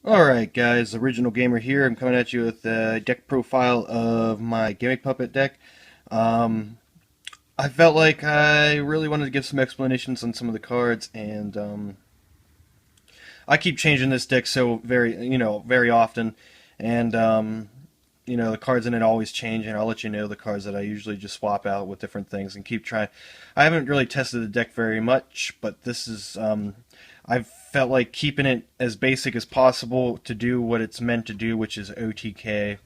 Alright guys, Original Gamer here. I'm coming at you with a deck profile of my Gimmick Puppet deck. Um, I felt like I really wanted to give some explanations on some of the cards, and I keep changing this deck so very often, and the cards in it always change, and I'll let you know the cards that I usually just swap out with different things and keep trying. I haven't really tested the deck very much, but this is I've felt like keeping it as basic as possible to do what it's meant to do, which is OTK.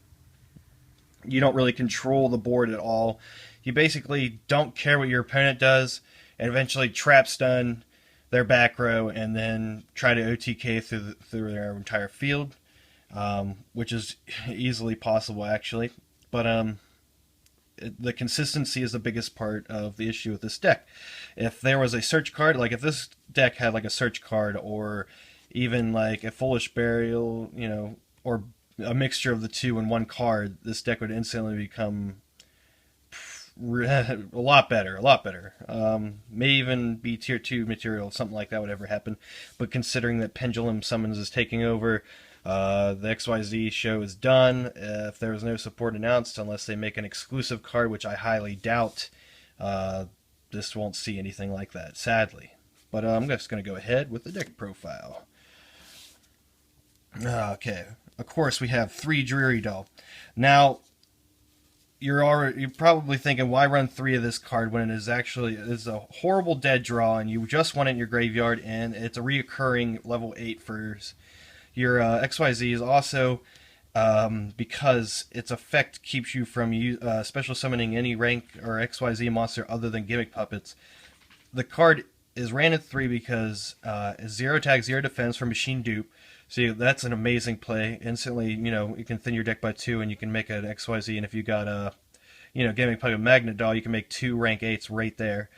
You don't really control the board at all. You basically don't care what your opponent does, and eventually trap stun their back row, and then try to OTK through their entire field, which is easily possible actually. But the consistency is the biggest part of the issue with this deck. If there was a search card, like if this deck had like a search card, or even like a Foolish Burial, or a mixture of the two in one card, this deck would instantly become a lot better, a lot better. May even be tier 2 material, something like that would ever happen. But considering that Pendulum Summons is taking over, the XYZ show is done. If there was no support announced, unless they make an exclusive card, which I highly doubt, this won't see anything like that, sadly. But I'm just going to go ahead with the deck profile. Okay, of course we have 3 Dreary Doll. Now, you're probably thinking, why run 3 of this card when it is a horrible dead draw, and you just want it in your graveyard, and it's a reoccurring level 8 for your XYZ is also because its effect keeps you from special summoning any rank or XYZ monster other than Gimmick Puppets. The card is ran at 3 because it's 0 attack, 0 defense for Machine Dupe. So that's an amazing play. Instantly, you can thin your deck by 2 and you can make an XYZ. And if you got a, Gimmick Puppet Magnet Doll, you can make 2 rank 8s right there.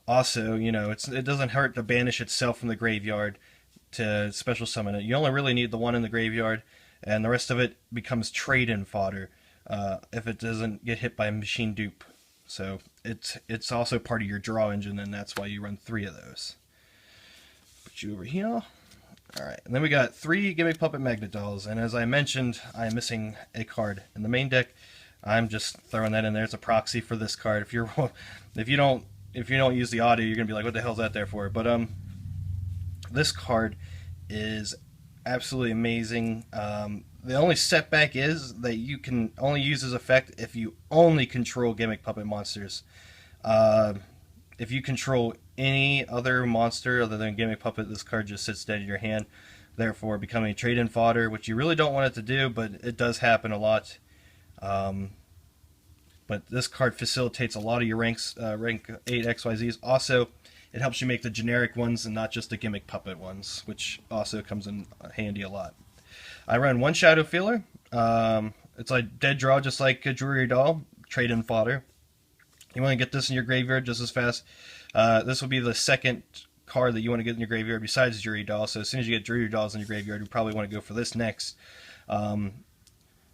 Also, it doesn't hurt to banish itself from the graveyard to special summon it. You only really need the one in the graveyard, and the rest of it becomes trade-in fodder if it doesn't get hit by a Machine Dupe. So it's also part of your draw engine, and that's why you run 3 of those. Put you over here. Alright, and then we got 3 Gimmick Puppet Magnet Dolls, and as I mentioned, I'm missing a card in the main deck. I'm just throwing that in there. It's a proxy for this card. If you don't use the audio, you're gonna be like, what the hell's that there for? But this card is absolutely amazing. The only setback is that you can only use his effect if you only control Gimmick Puppet monsters. If you control any other monster other than Gimmick Puppet, this card just sits dead in your hand, therefore becoming trade-in fodder, which you really don't want it to do, but it does happen a lot. But this card facilitates a lot of your rank 8 XYZs. Also, it helps you make the generic ones and not just the Gimmick Puppet ones, which also comes in handy a lot. I run 1 Shadow Feeler. It's a dead draw just like a Dreary Doll, trade-in fodder. You want to get this in your graveyard just as fast. This will be the second card that you want to get in your graveyard besides Dreary Doll, so as soon as you get Dreary Dolls in your graveyard, you probably want to go for this next.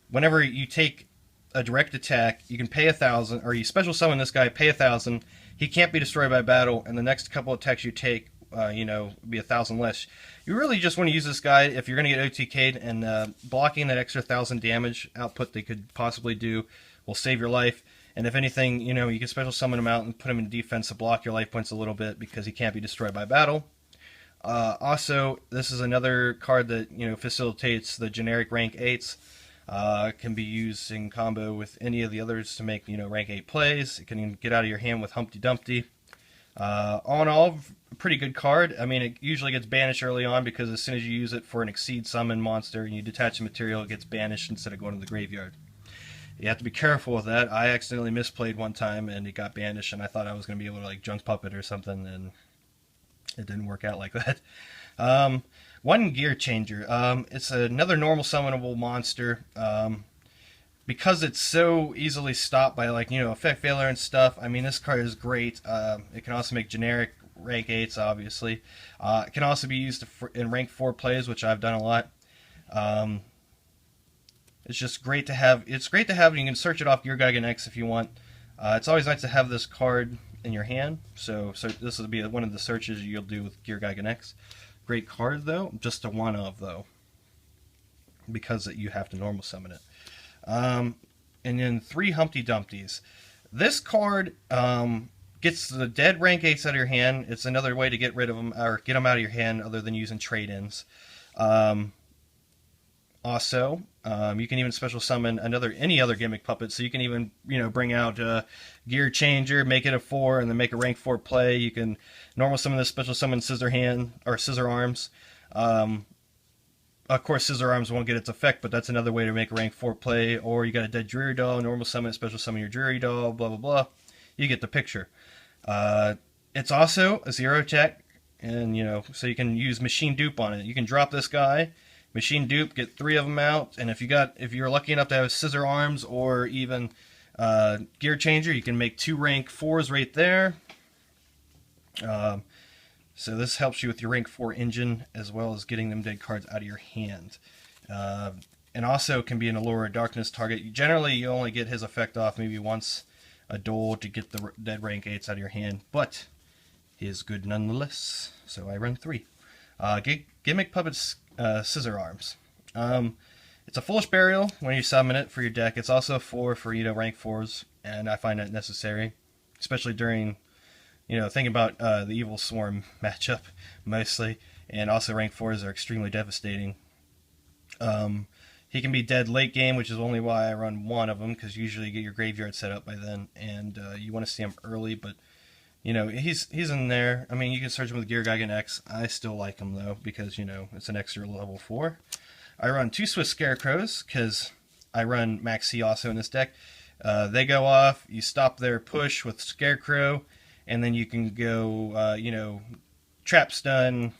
Whenever you take a direct attack, you can pay 1,000, or you special summon this guy, pay 1,000. He can't be destroyed by battle, and the next couple attacks you take, be 1,000 less. You really just want to use this guy if you're going to get OTK'd, and blocking that extra 1,000 damage output they could possibly do will save your life. And if anything, you can special summon him out and put him in defense to block your life points a little bit because he can't be destroyed by battle. Also, this is another card that facilitates the generic rank 8s. Can be used in combo with any of the others to make rank 8 plays. It can get out of your hand with Humpty Dumpty. All in all, a pretty good card. I mean, it usually gets banished early on because as soon as you use it for an Exceed Summon monster and you detach the material, it gets banished instead of going to the graveyard. You have to be careful with that. I accidentally misplayed one time and it got banished, and I thought I was going to be able to like Junk Puppet or something, and it didn't work out like that. 1 Gear Changer. It's another normal summonable monster. Because it's so easily stopped by effect failure and stuff, I mean, this card is great. It can also make generic rank 8s, obviously. It can also be used in rank 4 plays, which I've done a lot. It's just great to have. It's great to have, and you can search it off Gear Gigan X if you want. It's always nice to have this card in your hand, so this will be one of the searches you'll do with Gear Gigan X. great card though, just a one of though, because you have to normal summon it. And then 3 Humpty Dumpties. This card gets the dead rank 8s out of your hand. It's another way to get rid of them or get them out of your hand other than using trade-ins. Also, you can even special summon any other gimmick puppet. So you can even bring out Gear Changer, make it a 4, and then make a rank 4 play. You can normal summon this, special summon Scissor Hand or Scissor Arms. Of course, Scissor Arms won't get its effect, but that's another way to make a rank 4 play. Or you got a dead Dreary Doll, normal summon it, special summon your Dreary Doll, blah blah blah. You get the picture. It's also a 0 attack, and so you can use Machine Dupe on it. You can drop this guy, Machine Dupe, get 3 of them out, and if you're lucky enough to have Scissor Arms or even Gear Changer, you can make 2 rank 4s right there. So this helps you with your rank 4 engine as well as getting them dead cards out of your hand. And also can be an Allure of Darkness target. Generally, you only get his effect off maybe once a duel to get the dead rank 8s out of your hand, but he is good nonetheless. So I run 3. Gimmick Puppets Scissor Arms. It's a Foolish Burial when you summon it for your deck. It's also a 4 for rank 4s, and I find that necessary, especially during thinking about the Evil Swarm matchup mostly, and also rank 4s are extremely devastating. He can be dead late game, which is only why I run 1 of them, because usually you get your graveyard set up by then, and you want to see him early, but he's in there. I mean, you can search him with Gear Gigan X. I still like him though, because it's an extra level 4. I run 2 Swiss Scarecrows, because I run Max C also in this deck. They go off, you stop their push with Scarecrow, and then you can go, Trap Stun,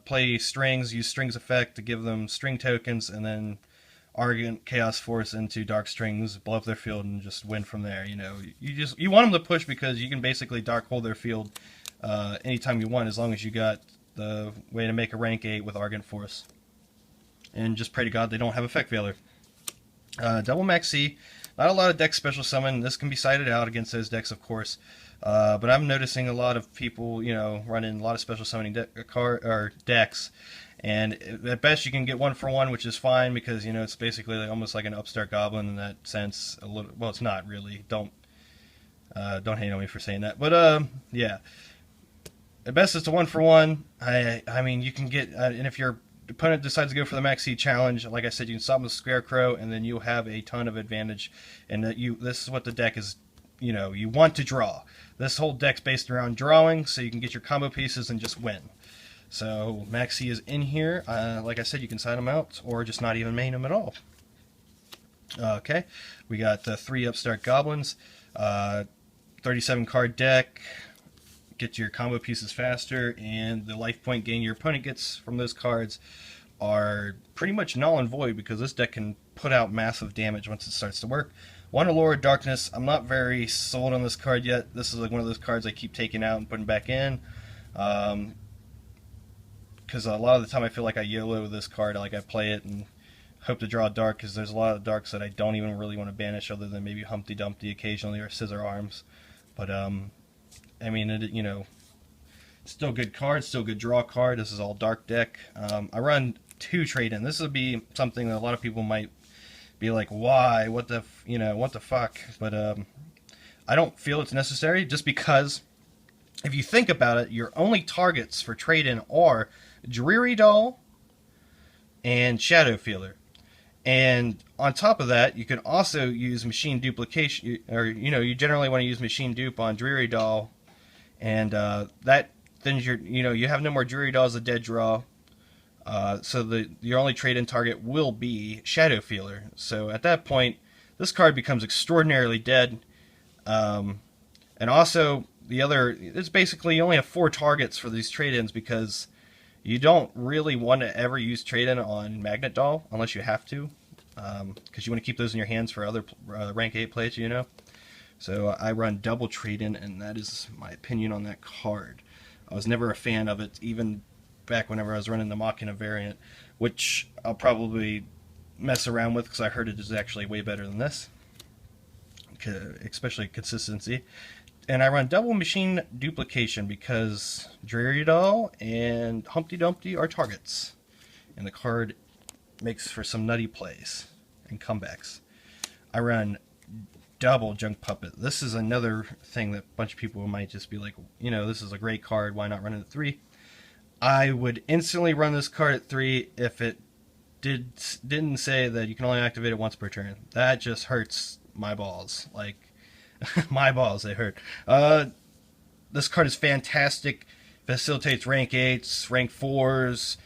play Strings, use Strings effect to give them string tokens, and then Argent Chaos Force into Dark Strings, blow up their field, and just win from there. You want them to push because you can basically Dark Hold their field anytime you want, as long as you got the way to make a rank 8 with Argent Force. And just pray to God they don't have effect failure. Double Max C. Not a lot of decks special summon. This can be sided out against those decks, of course. But I'm noticing a lot of people, running a lot of special summoning decks. And at best you can get 1 for 1, which is fine because, it's basically almost like an upstart goblin in that sense. Well, it's not really. Don't hate on me for saying that. But, yeah. At best it's a 1 for 1. I mean, you can get, and if your opponent decides to go for the Max C challenge, like I said, you can stop with Scarecrow, and then you'll have a ton of advantage. And this is what the deck is, you want to draw. This whole deck's based around drawing, so you can get your combo pieces and just win. So Max C is in here. Like I said, you can side them out, or just not even main them at all. Okay, we got 3 Upstart Goblins, 37 card deck. Get your combo pieces faster, and the life point gain your opponent gets from those cards are pretty much null and void because this deck can put out massive damage once it starts to work. 1 Allure of Darkness. I'm not very sold on this card yet. This is like one of those cards I keep taking out and putting back in, because a lot of the time I feel like I YOLO this card. Like I play it and hope to draw a dark, because there's a lot of darks that I don't even really want to banish other than maybe Humpty Dumpty occasionally or Scissor Arms. But I mean, still good card, still good draw card. This is all dark deck. I run 2 trade-in. This would be something that a lot of people might be like, why? What the fuck? But I don't feel it's necessary, just because if you think about it, your only targets for trade-in are Dreary Doll and Shadow Feeler. And on top of that, you can also use Machine Duplication, or you generally want to use Machine Dupe on Dreary Doll. And that then you have no more Dreary Doll as a dead draw, so your only trade-in target will be Shadow Feeler. So at that point, this card becomes extraordinarily dead. And also it's basically you only have 4 targets for these trade-ins, because you don't really want to ever use trade-in on Magnet Doll unless you have to, because you want to keep those in your hands for other rank 8 plays, So I run double trade-in, and that is my opinion on that card. I was never a fan of it, even back whenever I was running the Machina variant, which I'll probably mess around with because I heard it is actually way better than this, especially consistency. And I run double machine duplication because Dreary Doll and Humpty Dumpty are targets. And the card makes for some nutty plays and comebacks. I run double Junk Puppet. This is another thing that a bunch of people might just be like, this is a great card, why not run it at 3? I would instantly run this card at 3 if it didn't say that you can only activate it once per turn. That just hurts my balls. Like, my balls, they hurt. This card is fantastic. Facilitates rank 8s, rank 4s,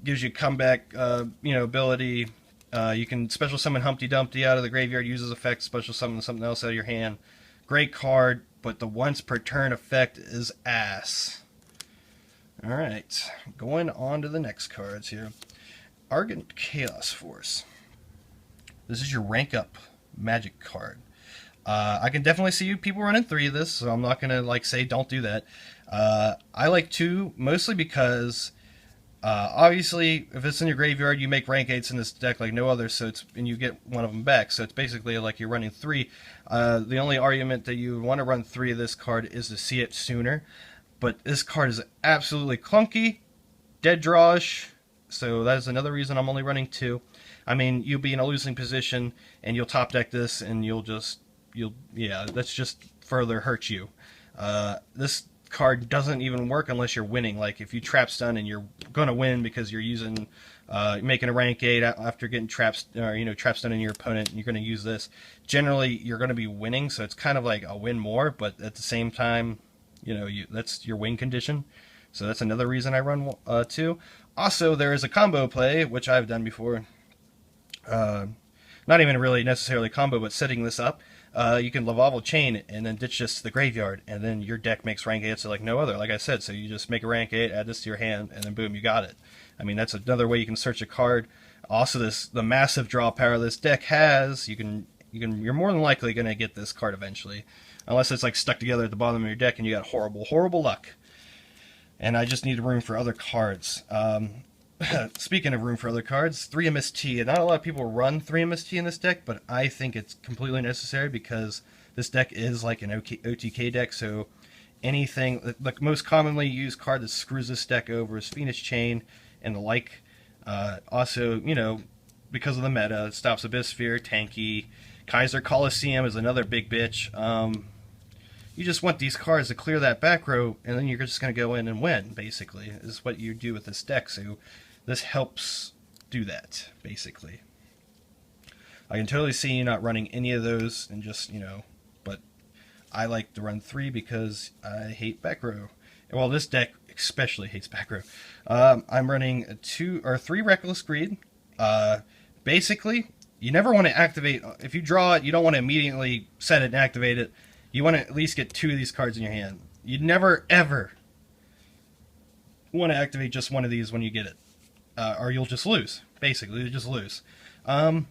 gives you comeback, ability. You can special summon Humpty Dumpty out of the graveyard, uses effect, special summon something else out of your hand. Great card, but the once per turn effect is ass. Alright, going on to the next cards here. Argent Chaos Force. This is your rank up magic card. I can definitely see people running 3 of this, so I'm not going to say don't do that. I like 2, mostly because obviously if it's in your graveyard, you make rank 8s in this deck like no other, and you get one of them back, so it's basically like you're running 3. The only argument that you want to run 3 of this card is to see it sooner, but this card is absolutely clunky, dead drawish, so that is another reason I'm only running 2. I mean, you'll be in a losing position, and you'll top deck this, and that's just further hurt you. This card doesn't even work unless you're winning. Like, if you trap stun and you're gonna win because you're making a rank 8 after getting trap stun in your opponent, and you're gonna use this. Generally, you're gonna be winning, so it's kind of like a win more, but at the same time, that's your win condition. So that's another reason I run 2. Also, there is a combo play, which I've done before. Not even really necessarily combo, but setting this up. You can Lavalval Chain and then ditch this to the graveyard, and then your deck makes rank 8s like no other, like I said. So you just make a rank 8, add this to your hand, and then boom, you got it. I mean, that's another way you can search a card. Also, the massive draw power this deck has, you're more than likely going to get this card eventually. Unless it's like stuck together at the bottom of your deck and you got horrible, horrible luck. And I just need room for other cards. Speaking of room for other cards, 3MST. Not a lot of people run 3MST in this deck, but I think it's completely necessary because this deck is like an OTK deck, so anything, the most commonly used card that screws this deck over is Phoenix Chain and the like. Also, because of the meta, it stops Abyssphere, tanky. Kaiser Coliseum is another big bitch. You just want these cards to clear that back row, and then you're just going to go in and win, basically, is what you do with this deck. So this helps do that, basically. I can totally see you not running any of those, and just, but I like to run 3 because I hate back row. Well, this deck especially hates back row. I'm running 2 or 3 Reckless Greed. Basically, you never want to activate, if you draw it, you don't want to immediately set it and activate it. You want to at least get 2 of these cards in your hand. You'd never, ever want to activate just one of these when you get it. Or you'll just lose. Basically, you'll just lose. If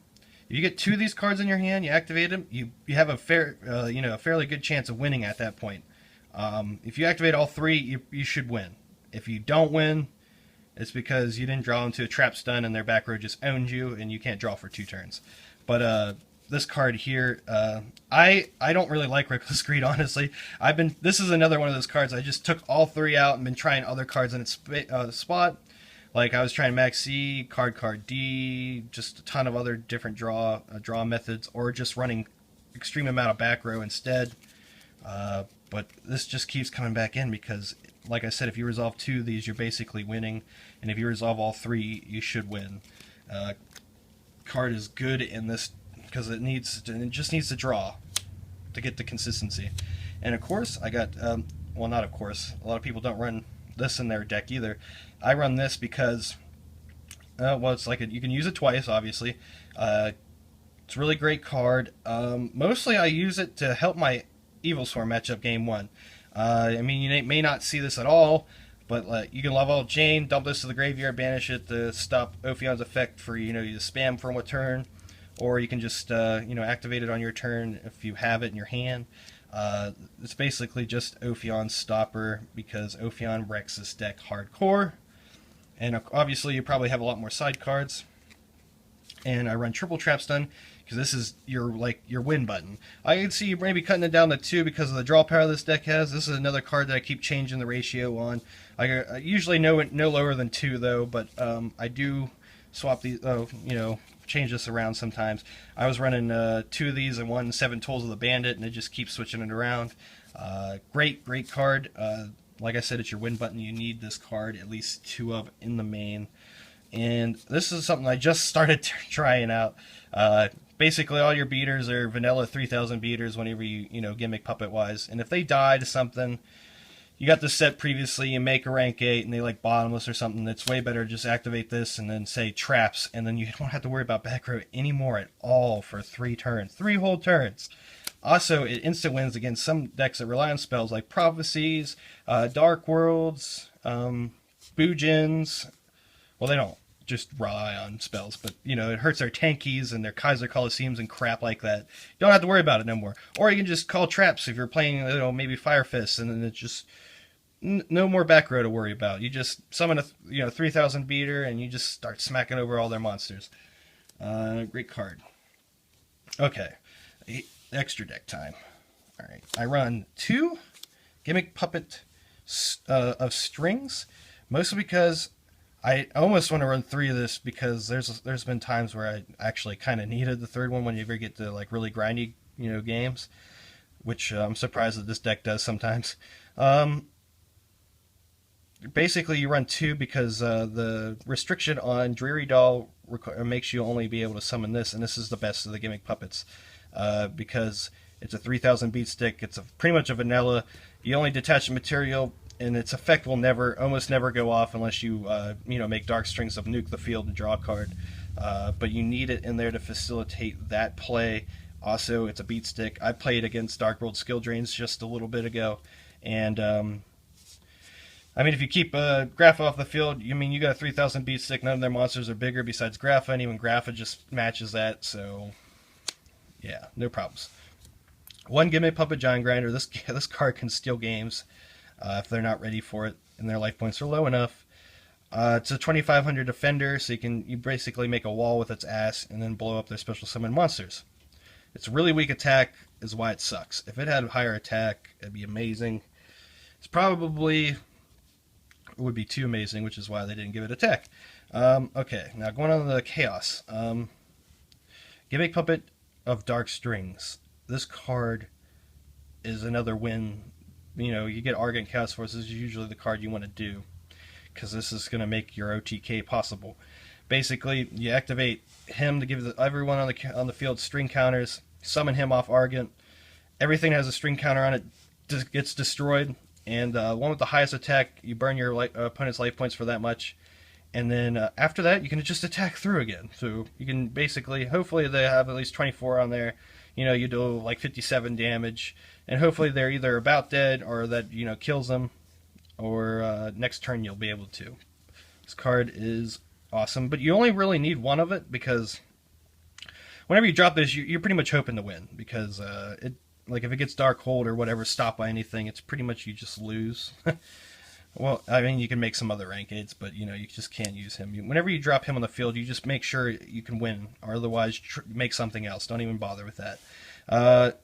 you get 2 of these cards in your hand, you activate them, you have a fairly good chance of winning at that point. If you activate all 3, you should win. If you don't win, it's because you didn't draw into a trap stun and their back row just owned you and you can't draw for 2 turns. But this card here, I don't really like Reckless Greed, honestly. This is another one of those cards I just took all 3 out and been trying other cards in its spot. Like I was trying Max C, Card D, just a ton of other different draw methods, or just running extreme amount of back row instead. But this just keeps coming back in because, like I said, if you resolve 2 of these, you're basically winning, and if you resolve all 3, you should win. Card is good in this because it just needs to draw to get the consistency. And of course, I got well, not of course. A lot of people don't run this in their deck either. I run this because well, it's like you can use it twice, obviously. It's a really great card. Mostly, I use it to help my Evil Swarm matchup game 1. I mean, you may not see this at all, but you can Lavalval Chain, dump this to the graveyard, banish it to stop Ophion's effect for you to spam for 1 turn, or you can just activate it on your turn if you have it in your hand. It's basically just Ophion's stopper because Ophion wrecks this deck hardcore, and obviously you probably have a lot more side cards. And I run triple trap stun because this is your win button. I can see you maybe cutting it down to 2 because of the draw power this deck has. This is another card that I keep changing the ratio on. I usually no lower than 2 though, but I do swap these. Change this around sometimes. I was running 2 of these and 7 Tools of the Bandit, and it just keeps switching it around. Great card. Like I said, it's your win button. You need this card, at least 2 of in the main. And this is something I just started trying out. Basically, all your beaters are vanilla 3000 beaters whenever you gimmick puppet wise. And if they die to something, you got this set previously, you make a rank 8 and they like bottomless or something, it's way better to just activate this and then say traps, and then you don't have to worry about back row anymore at all for 3 turns. 3 whole turns. Also, it instant wins against some decks that rely on spells like Prophecies, Dark Worlds, Boojins. Well, they don't just rely on spells, but it hurts their tankies and their Kaiser Colosseums and crap like that. You don't have to worry about it no more. Or you can just call traps if you're playing, maybe Fire Fists, and then it's just no more back row to worry about. You just summon a 3000 beater and you just start smacking over all their monsters. Great card. Okay, extra deck time. All right, I run 2 Gimmick Puppet of Strings, mostly because I almost want to run 3 of this, because there's been times where I actually kind of needed the 3rd one when you ever get to like really grindy games, which I'm surprised that this deck does sometimes. Basically, you run 2 because the restriction on Dreary Doll makes you only be able to summon this, and this is the best of the Gimmick Puppets because it's a 3000 beat stick. It's pretty much a vanilla. You only detach the material, and its effect will almost never go off unless you make Dark Strings of nuke the field and draw a card. But you need it in there to facilitate that play. Also, it's a beat stick. I played against Dark World Skill Drains just a little bit ago, and if you keep Grapha off the field, you got a 3000 beat stick. None of their monsters are bigger besides Grapha, and even Grapha just matches that. So, yeah, no problems. 1 Gimmick Puppet Giant Grinder. This card can steal games if they're not ready for it and their life points are low enough. It's a 2500 defender, so you basically make a wall with its ass and then blow up their special summon monsters. It's really weak attack is why it sucks. If it had higher attack, it'd be amazing. It would be too amazing, which is why they didn't give it attack. Okay, now going on to the Chaos. Gimmick Puppet of Dark Strings. This card is another win. You get Argent Chaos Force. This is usually the card you want to do, because this is going to make your OTK possible. Basically, you activate him to give everyone on the field string counters, summon him off Argent. Everything that has a string counter on it gets destroyed, and one with the highest attack, you burn your opponent's life points for that much, and then after that, you can just attack through again. So you can basically, hopefully they have at least 24 on there. You do like 57 damage, and hopefully they're either about dead or that kills them, or next turn you'll be able to. This card is awesome, but you only really need 1 of it, because whenever you drop this, you're pretty much hoping to win, because if it gets Dark Hold or whatever, stopped by anything, it's pretty much you just lose. Well, you can make some other rank 8s, but you just can't use him. Whenever you drop him on the field, you just make sure you can win, or otherwise make something else. Don't even bother with that.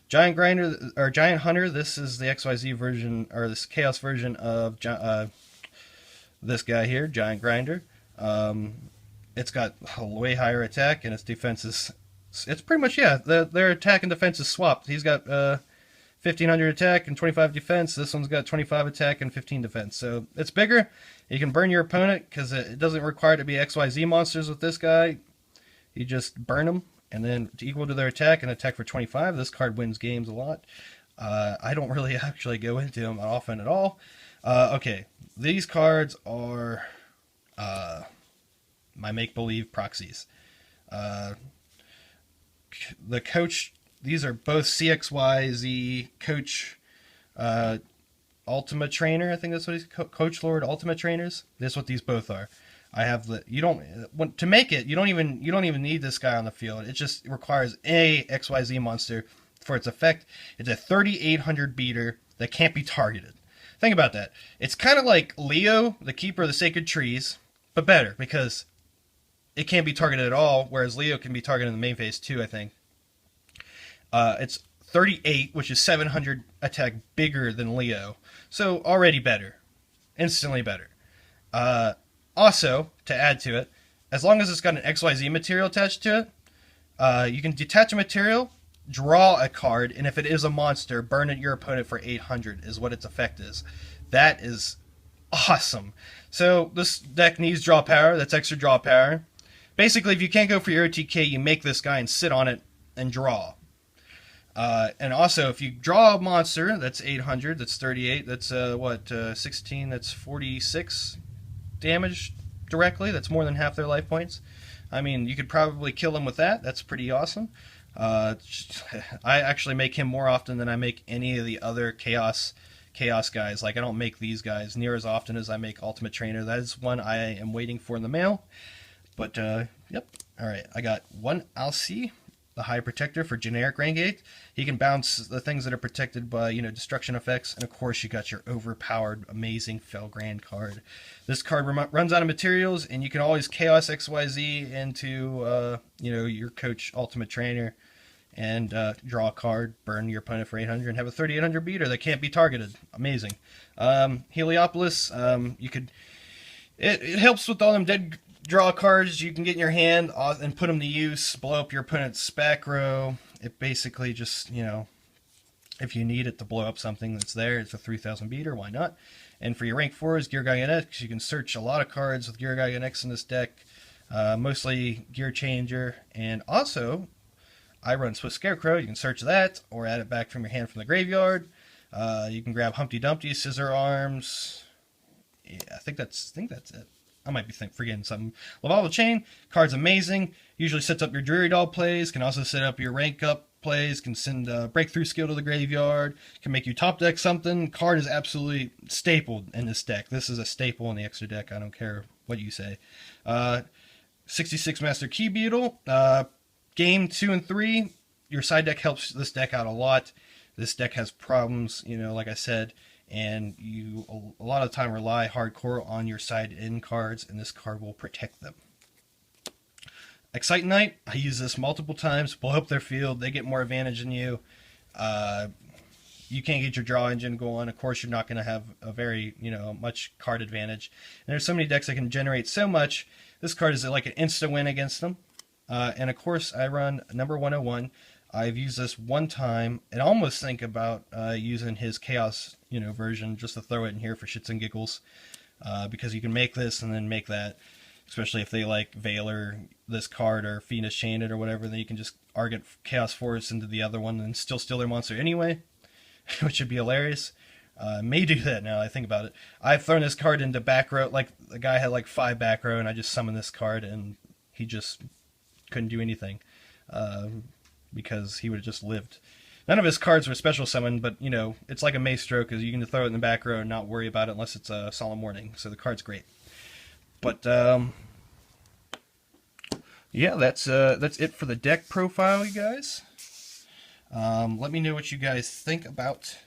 Giant Grinder or Giant Hunter. This is the XYZ version, or this Chaos version of this guy here, Giant Grinder. It's got a way higher attack, and its defense is. It's pretty much their attack and defense is swapped. He's got 1500 attack and 25 defense. This one's got 25 attack and 15 defense. So it's bigger. You can burn your opponent because it doesn't require to be XYZ monsters with this guy. You just burn them, and then equal to their attack and attack for 25. This card wins games a lot. I don't really actually go into them often at all. Okay, these cards are my make-believe proxies. The coach, these are both CXYZ Coach Ultima Trainer. I think that's what he's Coach Lord Ultima Trainers. That's what these both are. I have to make it. You don't even need this guy on the field. It just requires a XYZ monster for its effect. It's a 3800 beater that can't be targeted. Think about that. It's kind of like Leo, the Keeper of the Sacred Trees, but better, because it can't be targeted at all, whereas Leo can be targeted in the main phase too, I think. It's 38, which is 700 attack bigger than Leo. So already better. Instantly better. Also, to add to it, as long as it's got an XYZ material attached to it, you can detach a material, draw a card, and if it is a monster, burn it your opponent for 800 is what its effect is. That is awesome. So this deck needs draw power. That's extra draw power. Basically, if you can't go for your OTK, you make this guy and sit on it and draw. And also, if you draw a monster, that's 800, that's 38, that's 16, that's 46 damage directly. That's more than half their life points. I mean, you could probably kill him with that. That's pretty awesome. I actually make him more often than I make any of the other chaos guys. Like, I don't make these guys near as often as I make Ultimate Trainer. That is one I am waiting for in the mail. But, yep. Alright, I got one Alcee, the High Protector for generic rank 8. He can bounce the things that are protected by, you know, destruction effects. And, of course, you got your overpowered, amazing Felgrand card. This card runs out of materials, and you can always Chaos XYZ into, you know, your coach Ultimate Trainer and draw a card, burn your opponent for 800, and have a 3800 beater that can't be targeted. Amazing. Heliopolis, you could... It helps with all them dead draw cards you can get in your hand and put them to use, blow up your opponent's back row. It basically just, you know, if you need it to blow up something that's there, it's a 3000 beater, why not? And for your rank 4s, Gear Guy X, you can search a lot of cards with Gear Guy X in this deck, mostly Gear Changer, and also I run Swift Scarecrow. You can search that or add it back from your hand from the graveyard. You can grab Humpty Dumpty, Scissor Arms. Yeah, I think that's it. I might be forgetting something. Lavalva Chain, card's amazing. Usually sets up your Drury Doll plays. Can also set up your rank up plays. Can send a Breakthrough Skill to the graveyard. Can make you top deck something. Card is absolutely stapled in this deck. This is a staple in the extra deck. I don't care what you say. 66 Master Key Beetle. Game 2 and 3, your side deck helps this deck out a lot. This deck has problems, you know, like I said, and you a lot of the time rely hardcore on your side-in cards, and this card will protect them. Excite Knight, I use this multiple times, blow up their field, they get more advantage than you. You can't get your draw engine going. Of course, you're not going to have a very, you know, much card advantage. And there's so many decks that can generate so much. This card is like an insta-win against them. And of course, I run number 101. I've used this one time, and almost think about using his Chaos, you know, version just to throw it in here for shits and giggles, because you can make this and then make that. Especially if they like Veiler this card or Phoenix Chain it or whatever, then you can just Argent Chaos Force into the other one and still steal their monster anyway, which would be hilarious. May do that now I think about it. I've thrown this card into back row, like the guy had like 5 back row, and I just summoned this card and he just couldn't do anything because he would have just lived. None of his cards were special summoned, but you know, it's like a Maestro because you can throw it in the back row and not worry about it unless it's a Solemn Warning. So the card's great. But yeah, that's it for the deck profile, you guys. Let me know what you guys think about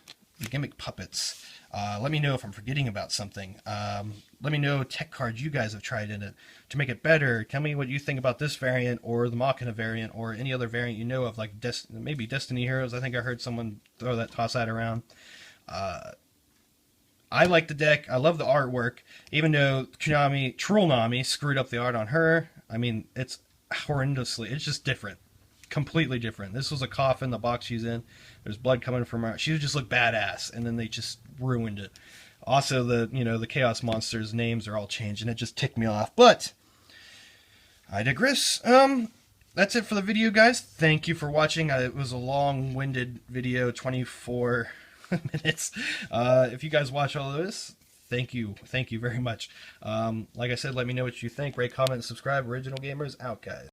the Gimmick puppets. Let me know if I'm forgetting about something. Let me know tech cards you guys have tried in it to make it better. Tell me what you think about this variant or the Machina variant or any other variant you know of, like maybe Destiny Heroes. I think I heard someone toss that around. I like the deck. I love the artwork, even though Trulnami screwed up the art on her. I mean, it's horrendously. It's just different. Completely different. This was a coffin, the box she's in. There's blood coming from her. She would just look badass, and then they just ruined it. Also, the Chaos Monsters' names are all changed, and it just ticked me off. But I digress. That's it for the video, guys. Thank you for watching. It was a long-winded video, 24 minutes. If you guys watch all of this, thank you very much. Like I said, let me know what you think. Rate, comment, and subscribe. Original Gamers out, guys.